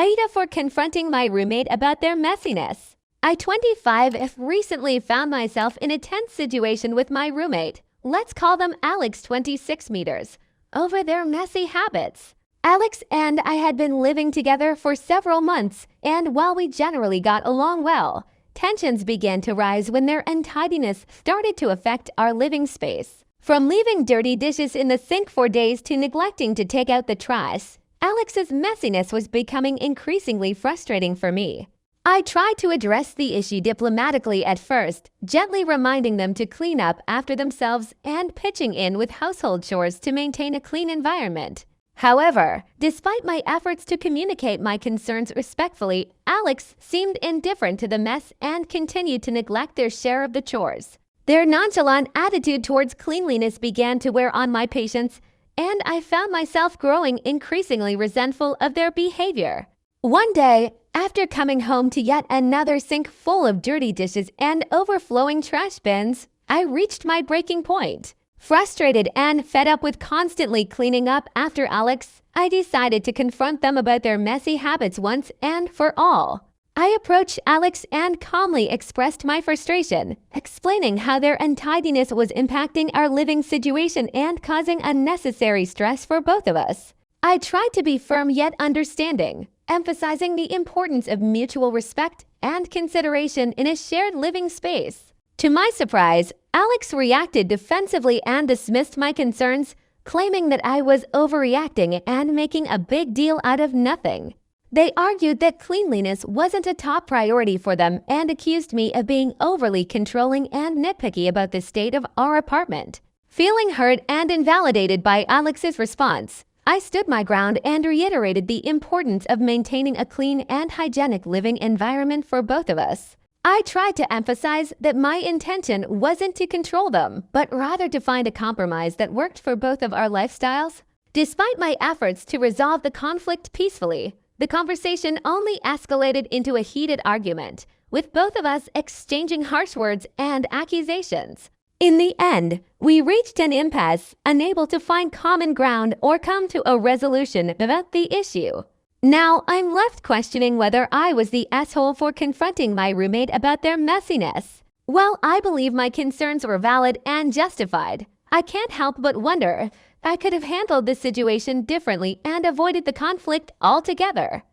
AITA for confronting my roommate about their messiness. I, 25, have recently found myself in a tense situation with my roommate. Let's call them Alex, 26 meters, over their messy habits. Alex and I had been living together for several months, and while we generally got along well, tensions began to rise when their untidiness started to affect our living space. From leaving dirty dishes in the sink for days to neglecting to take out the trash, Alex's messiness was becoming increasingly frustrating for me. I tried to address the issue diplomatically at first, gently reminding them to clean up after themselves and pitching in with household chores to maintain a clean environment. However, despite my efforts to communicate my concerns respectfully, Alex seemed indifferent to the mess and continued to neglect their share of the chores. Their nonchalant attitude towards cleanliness began to wear on my patience, and I found myself growing increasingly resentful of their behavior. One day, after coming home to yet another sink full of dirty dishes and overflowing trash bins, I reached my breaking point. Frustrated and fed up with constantly cleaning up after Alex, I decided to confront them about their messy habits once and for all. I approached Alex and calmly expressed my frustration, explaining how their untidiness was impacting our living situation and causing unnecessary stress for both of us. I tried to be firm yet understanding, emphasizing the importance of mutual respect and consideration in a shared living space. To my surprise, Alex reacted defensively and dismissed my concerns, claiming that I was overreacting and making a big deal out of nothing. They argued that cleanliness wasn't a top priority for them and accused me of being overly controlling and nitpicky about the state of our apartment. Feeling hurt and invalidated by Alex's response, I stood my ground and reiterated the importance of maintaining a clean and hygienic living environment for both of us. I tried to emphasize that my intention wasn't to control them, but rather to find a compromise that worked for both of our lifestyles. Despite my efforts to resolve the conflict peacefully, the conversation only escalated into a heated argument, with both of us exchanging harsh words and accusations. In the end, we reached an impasse, unable to find common ground or come to a resolution about the issue. Now, I'm left questioning whether I was the asshole for confronting my roommate about their messiness. While I believe my concerns were valid and justified, I can't help but wonder if I could have handled this situation differently and avoided the conflict altogether.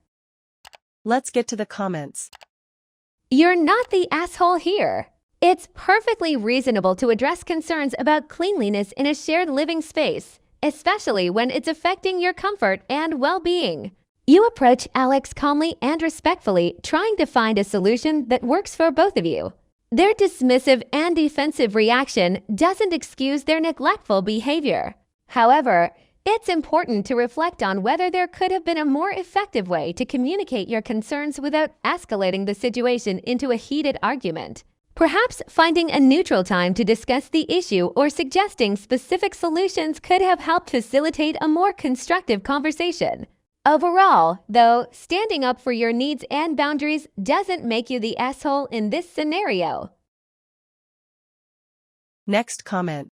Let's get to the comments. You're not the asshole here. It's perfectly reasonable to address concerns about cleanliness in a shared living space, especially when it's affecting your comfort and well-being. You approach Alex calmly and respectfully, trying to find a solution that works for both of you. Their dismissive and defensive reaction doesn't excuse their neglectful behavior. However, it's important to reflect on whether there could have been a more effective way to communicate your concerns without escalating the situation into a heated argument. Perhaps finding a neutral time to discuss the issue or suggesting specific solutions could have helped facilitate a more constructive conversation. Overall, though, standing up for your needs and boundaries doesn't make you the asshole in this scenario. Next comment.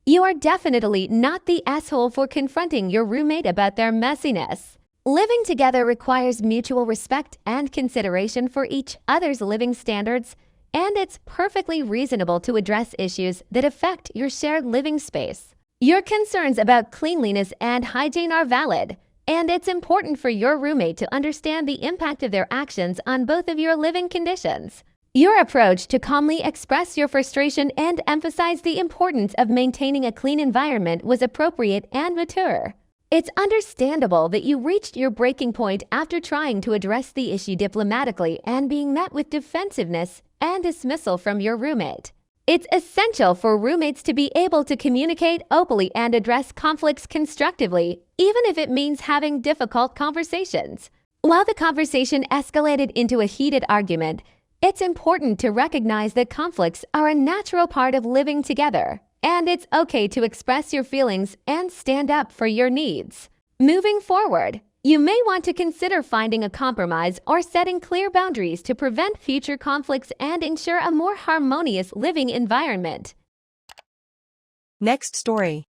You are definitely not the asshole for confronting your roommate about their messiness. Living together requires mutual respect and consideration for each other's living standards, and it's perfectly reasonable to address issues that affect your shared living space. Your concerns about cleanliness and hygiene are valid, and it's important for your roommate to understand the impact of their actions on both of your living conditions. Your approach to calmly express your frustration and emphasize the importance of maintaining a clean environment was appropriate and mature. It's understandable that you reached your breaking point after trying to address the issue diplomatically and being met with defensiveness and dismissal from your roommate. It's essential for roommates to be able to communicate openly and address conflicts constructively, even if it means having difficult conversations. While the conversation escalated into a heated argument, it's important to recognize that conflicts are a natural part of living together, and it's okay to express your feelings and stand up for your needs. Moving forward, you may want to consider finding a compromise or setting clear boundaries to prevent future conflicts and ensure a more harmonious living environment. Next story.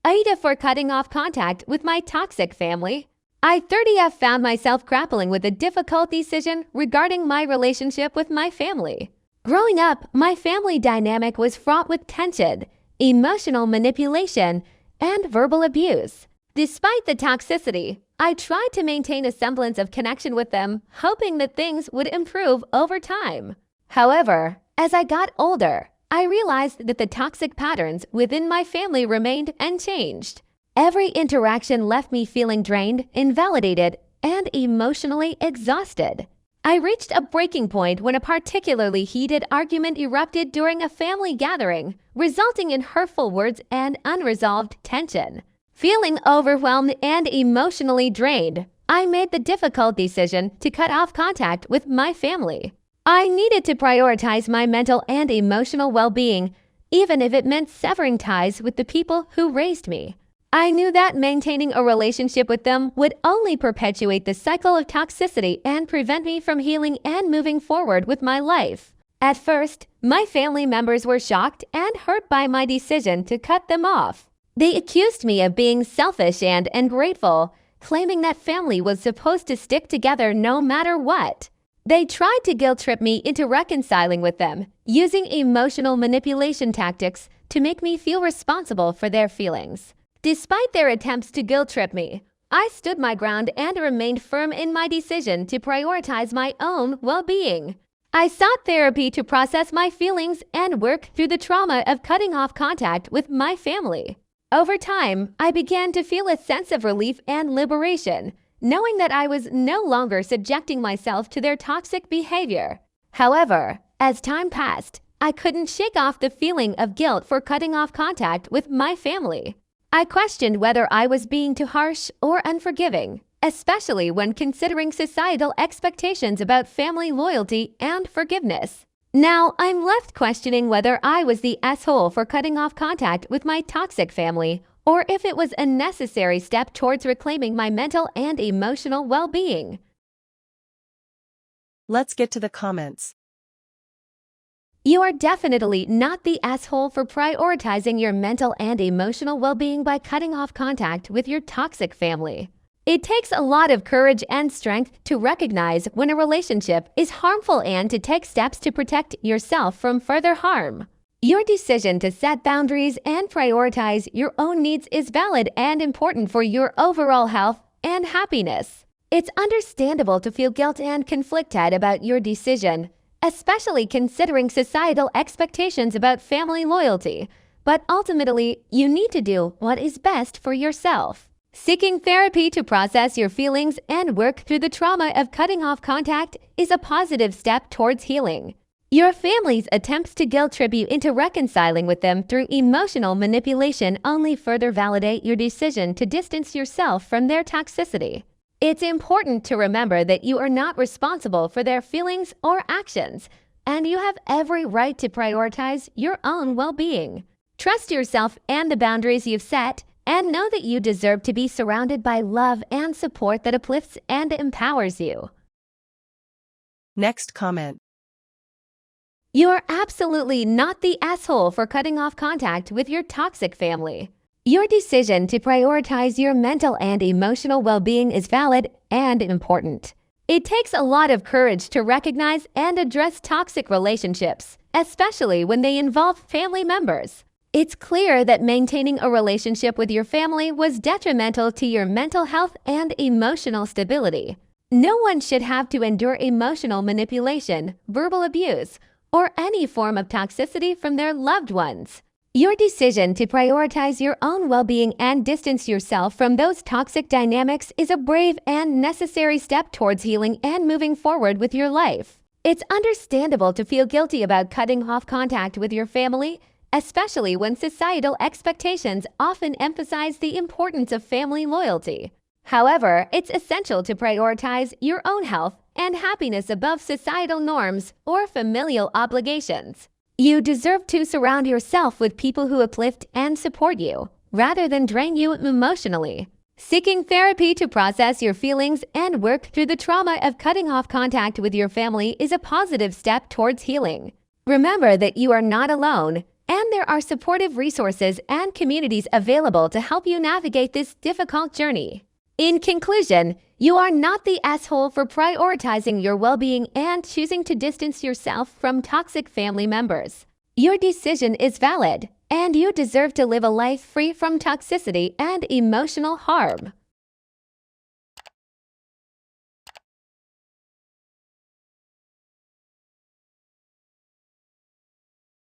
AITA for cutting off contact with my toxic family. I 30F found myself grappling with a difficult decision regarding my relationship with my family. Growing up, my family dynamic was fraught with tension, emotional manipulation, and verbal abuse. Despite the toxicity, I tried to maintain a semblance of connection with them, hoping that things would improve over time. However, as I got older, I realized that the toxic patterns within my family remained unchanged. Every interaction left me feeling drained, invalidated, and emotionally exhausted. I reached a breaking point when a particularly heated argument erupted during a family gathering, resulting in hurtful words and unresolved tension. Feeling overwhelmed and emotionally drained, I made the difficult decision to cut off contact with my family. I needed to prioritize my mental and emotional well-being, even if it meant severing ties with the people who raised me. I knew that maintaining a relationship with them would only perpetuate the cycle of toxicity and prevent me from healing and moving forward with my life. At first, my family members were shocked and hurt by my decision to cut them off. They accused me of being selfish and ungrateful, claiming that family was supposed to stick together no matter what. They tried to guilt-trip me into reconciling with them, using emotional manipulation tactics to make me feel responsible for their feelings. Despite their attempts to guilt-trip me, I stood my ground and remained firm in my decision to prioritize my own well-being. I sought therapy to process my feelings and work through the trauma of cutting off contact with my family. Over time, I began to feel a sense of relief and liberation, knowing that I was no longer subjecting myself to their toxic behavior. However, as time passed, I couldn't shake off the feeling of guilt for cutting off contact with my family. I questioned whether I was being too harsh or unforgiving, especially when considering societal expectations about family loyalty and forgiveness. Now, I'm left questioning whether I was the asshole for cutting off contact with my toxic family, or if it was a necessary step towards reclaiming my mental and emotional well-being. Let's get to the comments. You are definitely not the asshole for prioritizing your mental and emotional well-being by cutting off contact with your toxic family. It takes a lot of courage and strength to recognize when a relationship is harmful and to take steps to protect yourself from further harm. Your decision to set boundaries and prioritize your own needs is valid and important for your overall health and happiness. It's understandable to feel guilt and conflicted about your decision, especially considering societal expectations about family loyalty, but ultimately, you need to do what is best for yourself. Seeking therapy to process your feelings and work through the trauma of cutting off contact is a positive step towards healing. Your family's attempts to guilt-trip you into reconciling with them through emotional manipulation only further validate your decision to distance yourself from their toxicity. It's important to remember that you are not responsible for their feelings or actions, and you have every right to prioritize your own well-being. Trust yourself and the boundaries you've set, and know that you deserve to be surrounded by love and support that uplifts and empowers you. Next comment. You are absolutely not the asshole for cutting off contact with your toxic family. Your decision to prioritize your mental and emotional well-being is valid and important. It takes a lot of courage to recognize and address toxic relationships, especially when they involve family members. It's clear that maintaining a relationship with your family was detrimental to your mental health and emotional stability. No one should have to endure emotional manipulation, verbal abuse, or any form of toxicity from their loved ones. Your decision to prioritize your own well-being and distance yourself from those toxic dynamics is a brave and necessary step towards healing and moving forward with your life. It's understandable to feel guilty about cutting off contact with your family, especially when societal expectations often emphasize the importance of family loyalty. However, it's essential to prioritize your own health and happiness above societal norms or familial obligations. You deserve to surround yourself with people who uplift and support you, rather than drain you emotionally. Seeking therapy to process your feelings and work through the trauma of cutting off contact with your family is a positive step towards healing. Remember that you are not alone, And there are supportive resources and communities available to help you navigate this difficult journey. In conclusion, you are not the asshole for prioritizing your well-being and choosing to distance yourself from toxic family members. Your decision is valid, and you deserve to live a life free from toxicity and emotional harm.